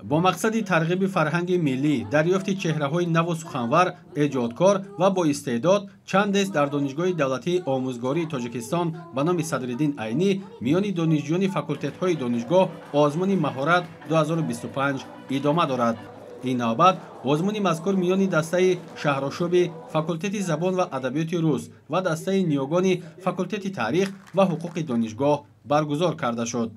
با مقصد ترغیب فرهنگ ملی، دریافت چهره‌های نو و سخنور، ایجادکار و با استعداد، چند دست در دانشگاه دولتی آموزگاری تاجیکستان به نام صدرالدین عینی میان دانشجویان فاکولتет‌های دانشگاه آزمون مهارت 2025 ادامه دارد. این نوبت آزمون مذکور میان دسته شهرآشوب فاکولتت زبان و ادبیات روس و دسته نیوگان فاکولتت تاریخ و حقوق دانشگاه برگزار کرده شد.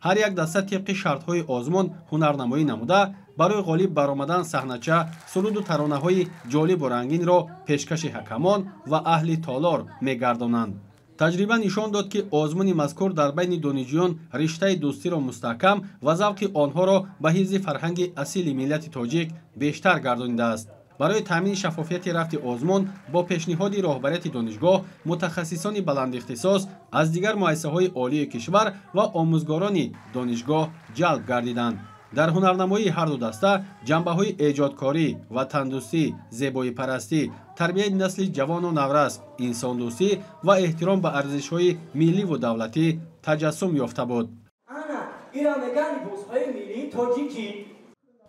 هر یک دسته طبق شرط‌های آزمون هنرنمایی نموده برای غالب برآمدن صحنه‌چه سرود و ترانه‌های جالب و رنگین را پیشکش حکمان و اهل تالار می‌گردانند. تجربه نشان داد که آزمون مذکور در بین دانشجویان رشته دوستی را مستحکم و ذوق آنها را به حفظ فرهنگ اصیل ملت تاجیک بیشتر گردانیده است. برای تامین شفافیت رفت آزمون با پیشنهاد راهبریت دانشگاه، متخصصان بلند اختصاص از دیگر مؤسسه‌های عالی کشور و آموزگاران دانشگاه جلب گردیدند. در هنرنمایی هر دو دسته جنبه‌های ایجادکاری و تندرستی، زیبایی پرستی، تربیت نسل جوان و نورس، انسان دوستی و احترام به ارزش‌های ملی و دولتی تجسم یافته بود.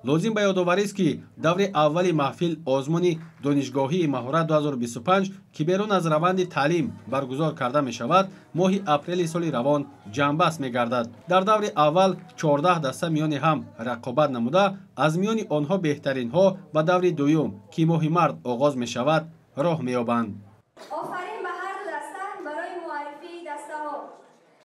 لازم به یادآوری است که دور اول محفل آزمون دانشگاهی مهارت 2025 که بیرون از روند تعلیم برگزار کرده می شود، ماه اپریل سال روان جنبست می گردد. در دور اول 14 دسته میان هم رقابت نموده، از میان آنها بهترین ها به دور دوم که ماه مرد آغاز می شود راه می یابند.